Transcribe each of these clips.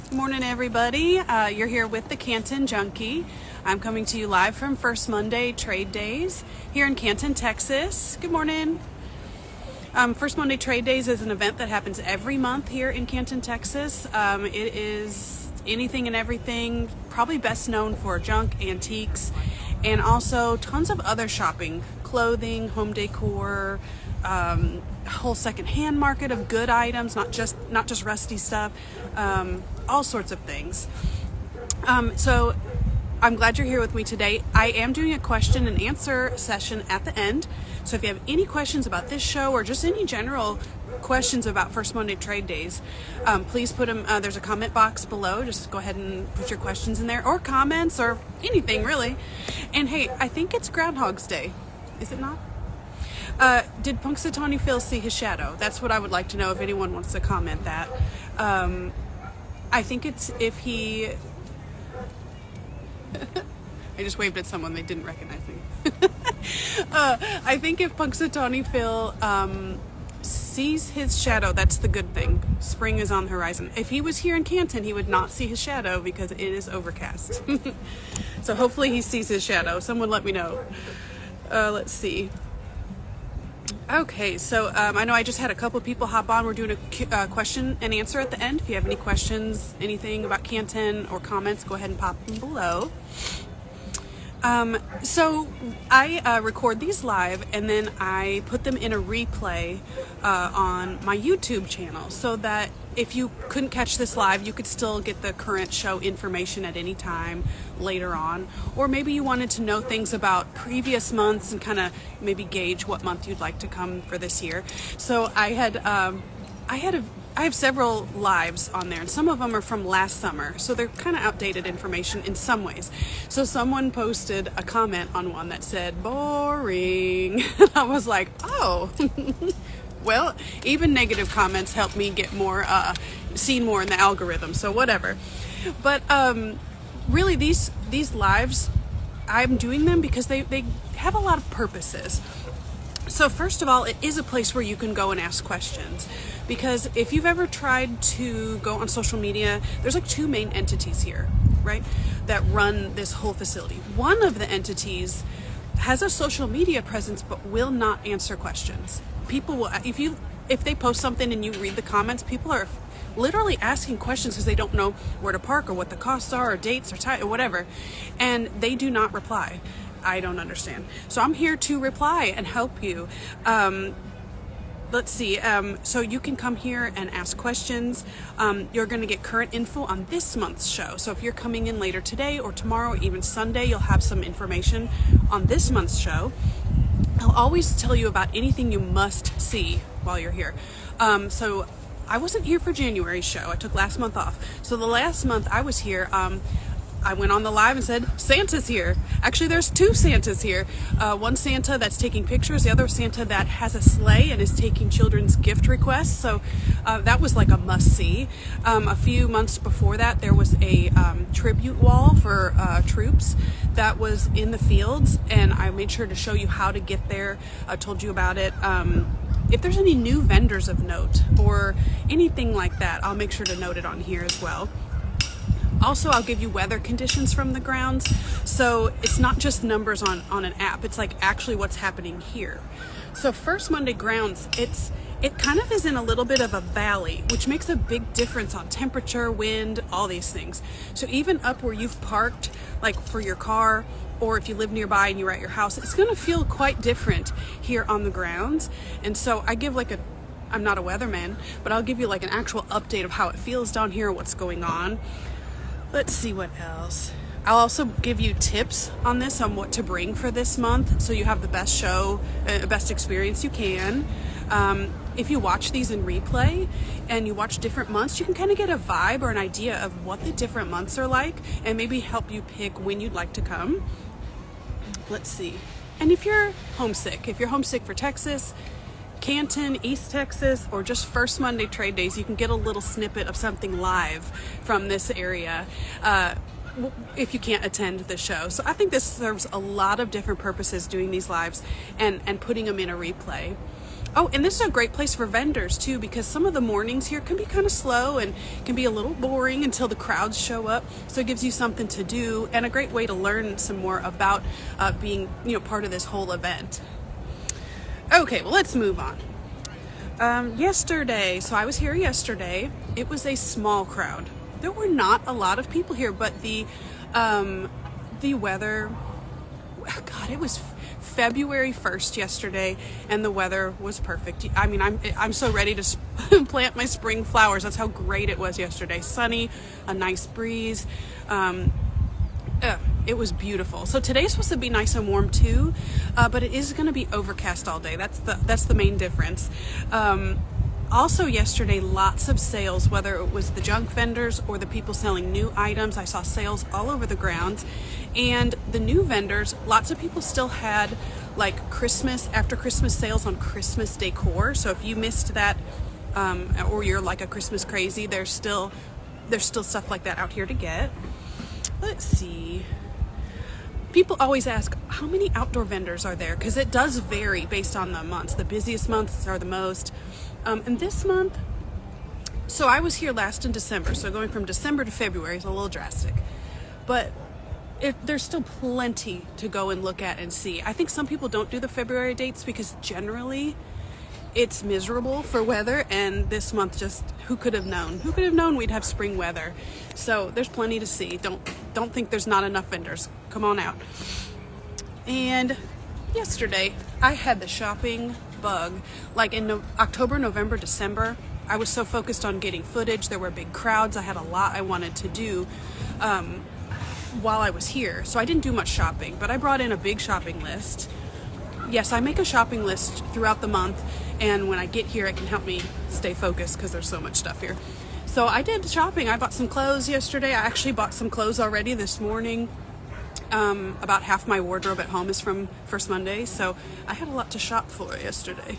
Good morning, everybody. You're here with the Canton Junkie. I'm coming to you live from First Monday Trade Days here in Canton, Texas. Good morning. First Monday Trade Days is an event that happens every month here in Canton, Texas. It is anything and everything, probably best known for junk, antiques, and also tons of other shopping, clothing, home decor, whole second-hand market of good items, not just rusty stuff, all sorts of things. So I'm glad you're here with me today. I am doing a question and answer session at the end. So if you have any questions about this show or just any general questions about First Monday Trade Days, please put them, there's a comment box below. Just go ahead and put your questions in there, or comments, or anything really. And hey, I think it's Groundhog's Day. Is it not? Did Punxsutawney Phil see his shadow? That's what I would like to know if anyone wants to comment that. I think it's if he... I just waved at someone, they didn't recognize me. I think if Punxsutawney Phil sees his shadow, that's the good thing. Spring is on the horizon. If he was here in Canton, he would not see his shadow because it is overcast. So hopefully he sees his shadow. Someone let me know. Let's see. Okay, so I know I just had a couple people hop on. We're doing a question and answer at the end. If you have any questions, anything about Canton or comments, go ahead and pop them below. So I record these live and then I put them in a replay on my YouTube channel so that if you couldn't catch this live, you could still get the current show information at any time later on. Or maybe you wanted to know things about previous months and kind of maybe gauge what month you'd like to come for this year. So I have several lives on there, and some of them are from last summer, so they're kind of outdated information in some ways. So someone posted a comment on one that said, boring. I was like, oh, well, even negative comments help me get more, seen more in the algorithm, so whatever. But really, these lives, I'm doing them because they have a lot of purposes. So first of all, it is a place where you can go and ask questions, because if you've ever tried to go on social media, there's like two main entities here, right, that run this whole facility. One of the entities has a social media presence but will not answer questions. People will, if they post something and you read the comments, people are literally asking questions because they don't know where to park or what the costs are or dates or time or whatever, and they do not reply. I don't understand. So I'm here to reply and help you. Let's see. So you can come here and ask questions. You're going to get current info on this month's show. So if you're coming in later today or tomorrow, or even Sunday, you'll have some information on this month's show. I'll always tell you about anything you must see while you're here. So I wasn't here for January's show. I took last month off. So the last month I was here, I went on the live and said, Santa's here. Actually, there's two Santas here. One Santa that's taking pictures, the other Santa that has a sleigh and is taking children's gift requests. So that was like a must-see. A few months before that, there was a tribute wall for troops that was in the fields, and I made sure to show you how to get there. I told you about it. If there's any new vendors of note or anything like that, I'll make sure to note it on here as well. Also, I'll give you weather conditions from the grounds, so it's not just numbers on an app, it's like actually what's happening here. So First Monday grounds, it kind of is in a little bit of a valley, which makes a big difference on temperature, wind, all these things. So even up where you've parked, like for your car, or if you live nearby and you're at your house, it's going to feel quite different here on the grounds. And so I give like I'm not a weatherman, but I'll give you like an actual update of how it feels down here, what's going on. Let's see what else. I'll also give you tips on this, on what to bring for this month, so you have the best show, best experience you can. If you watch these in replay and you watch different months, you can kind of get a vibe or an idea of what the different months are like and maybe help you pick when you'd like to come. Let's see. And if you're homesick for Texas, Canton, East Texas, or just First Monday Trade Days, you can get a little snippet of something live from this area if you can't attend the show. So I think this serves a lot of different purposes, doing these lives and putting them in a replay. Oh, and this is a great place for vendors too, because some of the mornings here can be kind of slow and can be a little boring until the crowds show up. So it gives you something to do and a great way to learn some more about being, part of this whole event. Okay, well, let's move on. Yesterday, so I was here yesterday. It was a small crowd. There were not a lot of people here, but the weather, God, it was February 1st yesterday, and the weather was perfect. I mean, I'm so ready to plant my spring flowers. That's how great it was yesterday. Sunny, a nice breeze. It was beautiful. So today's supposed to be nice and warm too, but it is going to be overcast all day. That's the main difference. Also yesterday, lots of sales, whether it was the junk vendors or the people selling new items. I saw sales all over the grounds. And the new vendors, lots of people still had like after Christmas sales on Christmas decor. So if you missed that, or you're like a Christmas crazy, there's still stuff like that out here to get. Let's see. People always ask, how many outdoor vendors are there? Because it does vary based on the months. The busiest months are the most. And this month, so I was here last in December, so going from December to February is a little drastic. But there's still plenty to go and look at and see. I think some people don't do the February dates because generally it's miserable for weather, and this month who could have known? Who could have known we'd have spring weather? So there's plenty to see. Don't think there's not enough vendors. Come on out. And yesterday I had the shopping bug. Like in October, November, December, I was so focused on getting footage. There were big crowds. I had a lot I wanted to do while I was here. So I didn't do much shopping, but I brought in a big shopping list. Yes, I make a shopping list throughout the month, and when I get here, it can help me stay focused because there's so much stuff here. So I did shopping. I bought some clothes yesterday. I actually bought some clothes already this morning. About half my wardrobe at home is from First Monday, so I had a lot to shop for yesterday.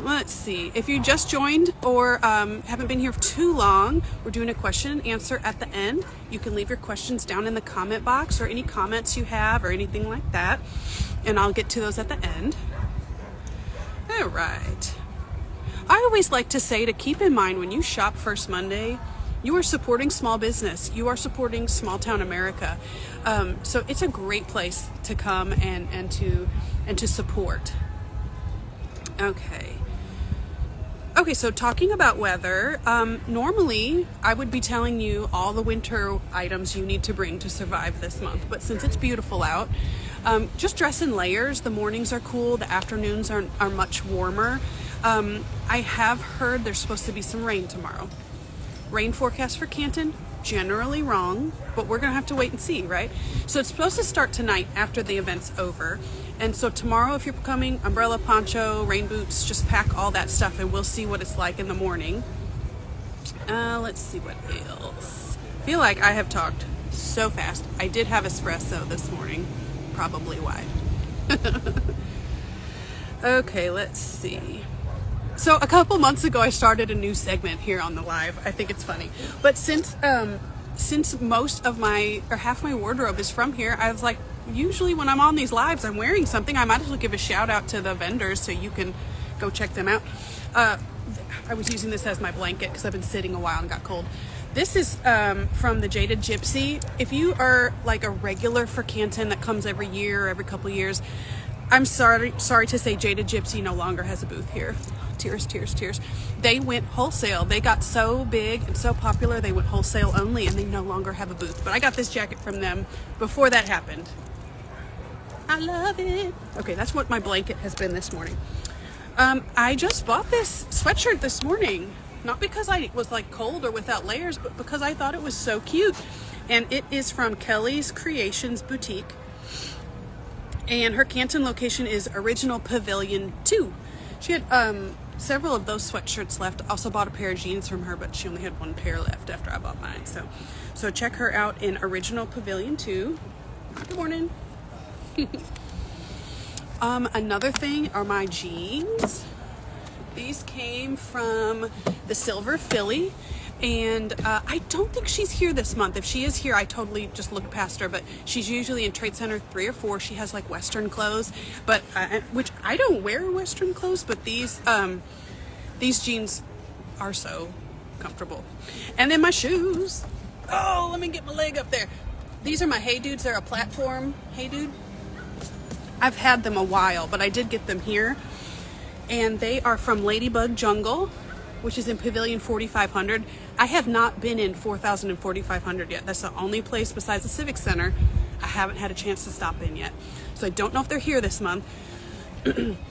Let's see. If you just joined or haven't been here for too long, we're doing a question and answer at the end. You can leave your questions down in the comment box or any comments you have or anything like that, and I'll get to those at the end. All right. I always like to say to keep in mind when you shop First Monday, you are supporting small business. You are supporting small town America. So it's a great place to come and to support. Okay, so talking about weather, normally I would be telling you all the winter items you need to bring to survive this month. But since it's beautiful out, just dress in layers. The mornings are cool. The afternoons are much warmer. I have heard there's supposed to be some rain tomorrow. Rain forecast for Canton, generally wrong, but we're gonna have to wait and see, right? So it's supposed to start tonight after the event's over. And so tomorrow, if you're coming, umbrella, poncho, rain boots, just pack all that stuff and we'll see what it's like in the morning. Let's see what else. I feel like I have talked so fast. I did have espresso this morning, probably why. Okay, let's see. So a couple months ago, I started a new segment here on the live. I think it's funny. But since most of half my wardrobe is from here, I was like, usually when I'm on these lives, I'm wearing something. I might as well give a shout out to the vendors so you can go check them out. I was using this as my blanket because I've been sitting a while and got cold. This is from the Jaded Gypsy. If you are like a regular for Canton that comes every year or every couple years, I'm sorry to say Jaded Gypsy no longer has a booth here. Tears, tears, tears. They went wholesale. They got so big and so popular, they went wholesale only, and they no longer have a booth. But I got this jacket from them before that happened. I love it. Okay, that's what my blanket has been this morning. I just bought this sweatshirt this morning, not because I was like cold or without layers, but because I thought it was so cute. And it is from Kelly's Creations Boutique. And her Canton location is Original Pavilion 2. She had several of those sweatshirts left. Also bought a pair of jeans from her, but she only had one pair left after I bought mine. So check her out in Original Pavilion 2. Good morning. Another thing are my jeans. These came from the Silver Philly. And I don't think she's here this month. If she is here, I totally just looked past her, but she's usually in Trade Center 3 or 4. She has like Western clothes, but which I don't wear Western clothes, but these jeans are so comfortable. And then my shoes. Oh, let me get my leg up there. These are my Hey Dudes. They're a platform Hey Dude. I've had them a while, but I did get them here. And they are from Ladybug Jungle, which is in Pavilion 4500. I have not been in 4000 and 4500 yet. That's the only place besides the Civic Center I haven't had a chance to stop in yet. So I don't know if they're here this month.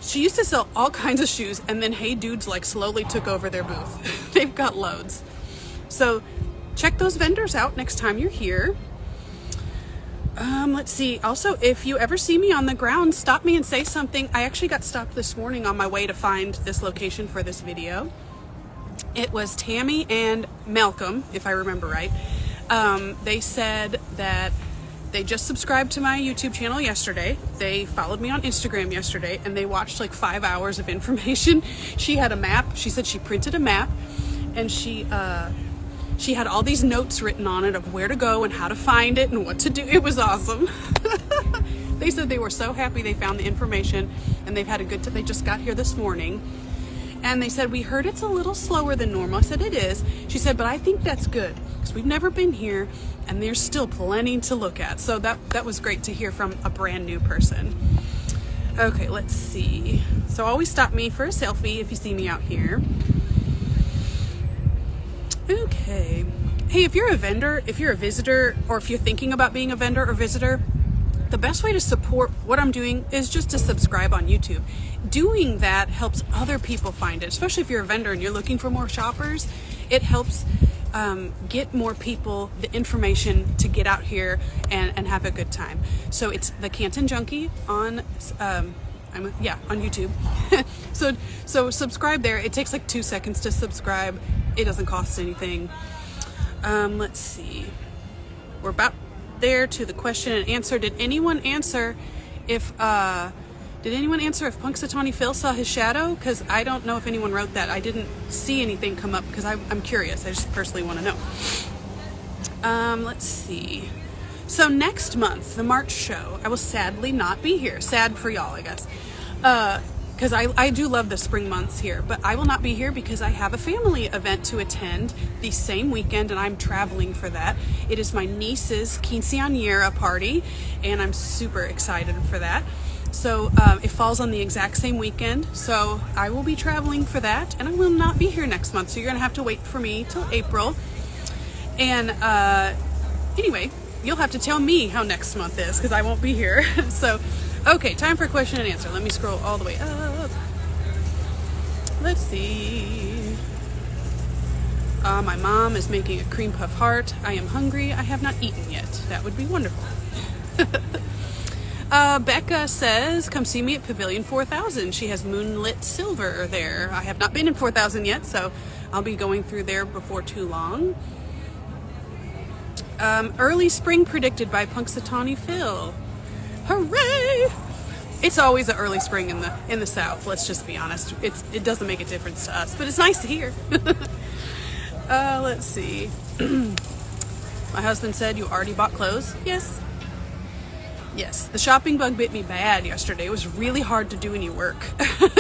She used to sell all kinds of shoes, and then Hey Dudes like slowly took over their booth. They've got loads. So check those vendors out next time you're here. Let's see. Also, if you ever see me on the ground, stop me and say something. I actually got stopped this morning on my way to find this location for this video. It was Tammy and Malcolm, if I remember right. They said that they just subscribed to my YouTube channel yesterday. They followed me on Instagram yesterday, and they watched like 5 hours of information. She had a map. She said she printed a map, and she had all these notes written on it of where to go and how to find it and what to do. It was awesome. They said they were so happy they found the information, and they've had a good time. They just got here this morning. And they said, we heard it's a little slower than normal. I said, it is. She said, but I think that's good because we've never been here and there's still plenty to look at. So that was great to hear from a brand new person. Okay, let's see. So always stop me for a selfie if you see me out here. Okay. Hey, if you're a vendor, if you're a visitor, or if you're thinking about being a vendor or visitor, the best way to support what I'm doing is just to subscribe on YouTube. Doing that helps other people find it, especially if you're a vendor and you're looking for more shoppers. It helps get more people the information to get out here and have a good time. So it's the Canton Junkie on on YouTube. so subscribe there. It takes like 2 seconds to subscribe. It doesn't cost anything. Let's see. We're about there to the question and answer. Did anyone answer if Punxsutawney Phil saw his shadow? Because I don't know if anyone wrote that. I didn't see anything come up because I'm curious. I just personally want to know. Let's see. So next month, the March show, I will sadly not be here. Sad for y'all, I guess. Because I do love the spring months here, but I will not be here because I have a family event to attend the same weekend, and I'm traveling for that. It is my niece's quinceañera party, and I'm super excited for that. So it falls on the exact same weekend, so I will be traveling for that, and I will not be here next month, so you're gonna have to wait for me till April. And anyway, you'll have to tell me how next month is because I won't be here. So okay, time for question and answer. Let me scroll all the way up. Let's see. My mom is making a cream puff heart. I am hungry. I have not eaten yet. That would be wonderful. Becca says, come see me at Pavilion 4000. She has moonlit silver there. I have not been in 4000 yet, so I'll be going through there before too long. Early spring predicted by Punxsutawney Phil. Hooray! It's always an early spring in the South. Let's just be honest. It doesn't make a difference to us, but it's nice to hear. Let's see. My husband said, you already bought clothes? Yes. Yes. The shopping bug bit me bad yesterday. It was really hard to do any work.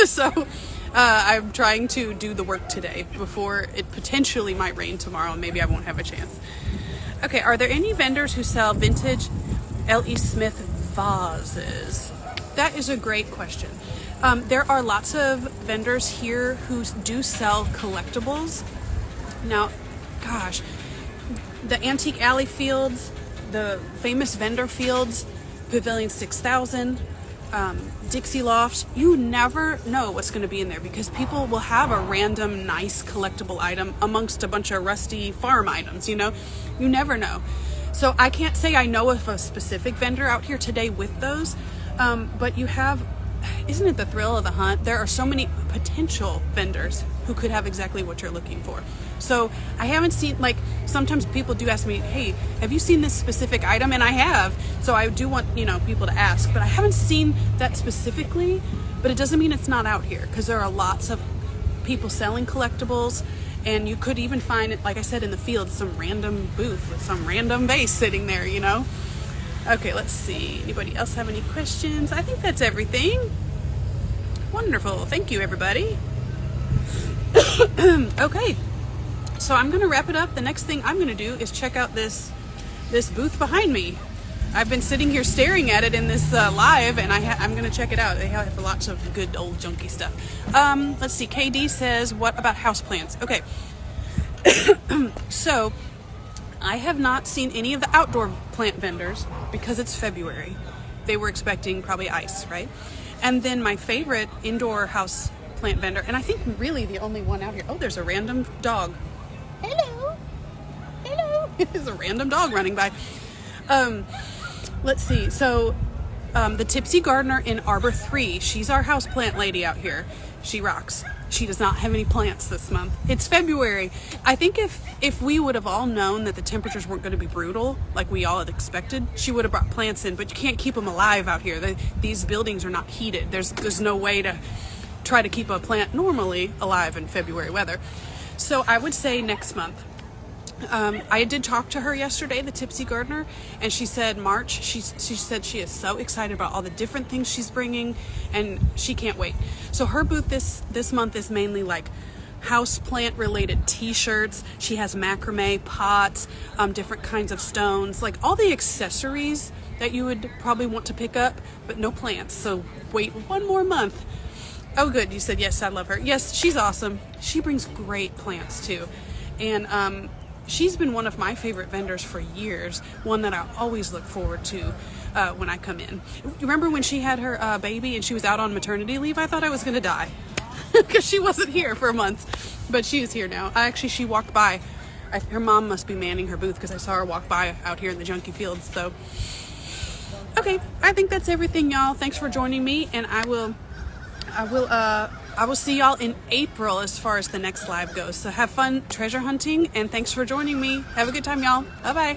So I'm trying to do the work today before it potentially might rain tomorrow and maybe I won't have a chance. Okay, are there any vendors who sell vintage L.E. Smith vases? That is a great question. There are lots of vendors here who do sell collectibles. Now, gosh, the Antique Alley Fields, the famous vendor fields, Pavilion 6000, Dixie Loft, you never know what's going to be in there because people will have a random nice collectible item amongst a bunch of rusty farm items, you know? You never know. So I can't say I know of a specific vendor out here today with those, but you have, isn't it the thrill of the hunt? There are so many potential vendors who could have exactly what you're looking for. So I haven't seen, like, sometimes people do ask me, hey, have you seen this specific item? And I have. So I do want, you know, people to ask, but I haven't seen that specifically, but it doesn't mean it's not out here because there are lots of people selling collectibles And you could even find, like I said, in the field, some random booth with some random vase sitting there, you know. Okay, let's see. Anybody else have any questions? I think that's everything. Wonderful. Thank you, everybody. Okay, so I'm gonna wrap it up. The next thing I'm gonna do is check out this booth behind me. I've been sitting here staring at it in this live, and I'm gonna check it out. They have lots of good old junky stuff. Let's see. KD says, what about houseplants? Okay, so I have not seen any of the outdoor plant vendors because it's February. They were expecting probably ice, right? And then my favorite indoor house plant vendor, and I think really the only one out here. Oh, there's a random dog. Hello. Hello. There's a random dog running by. Let's see. So the Tipsy Gardener in Arbor 3, she's our house plant lady out here. She rocks. She does not have any plants this month. It's February. I think if we would have all known that the temperatures weren't going to be brutal like we all had expected, she would have brought plants in, but you can't keep them alive out here. These buildings are not heated. There's no way to try to keep a plant normally alive in February weather. So I would say next month. I did talk to her yesterday, the Tipsy Gardener, and she said March. She said she is so excited about all the different things she's bringing, and she can't wait. So her booth this month is mainly like house plant related t-shirts. She has macrame, pots, different kinds of stones, like all the accessories that you would probably want to pick up, but no plants. So wait one more month. Oh, good. You said yes. I love her. Yes, she's awesome. She brings great plants too, and she's been one of my favorite vendors for years, one that I always look forward to when I come in. Remember when she had her baby and she was out on maternity leave? I thought I was going to die because she wasn't here for a month, but she is here now. She walked by. Her mom must be manning her booth because I saw her walk by out here in the junky fields. So, okay, I think that's everything, y'all. Thanks for joining me, and I will see y'all in April as far as the next live goes. So have fun treasure hunting, and thanks for joining me. Have a good time, y'all. Bye-bye.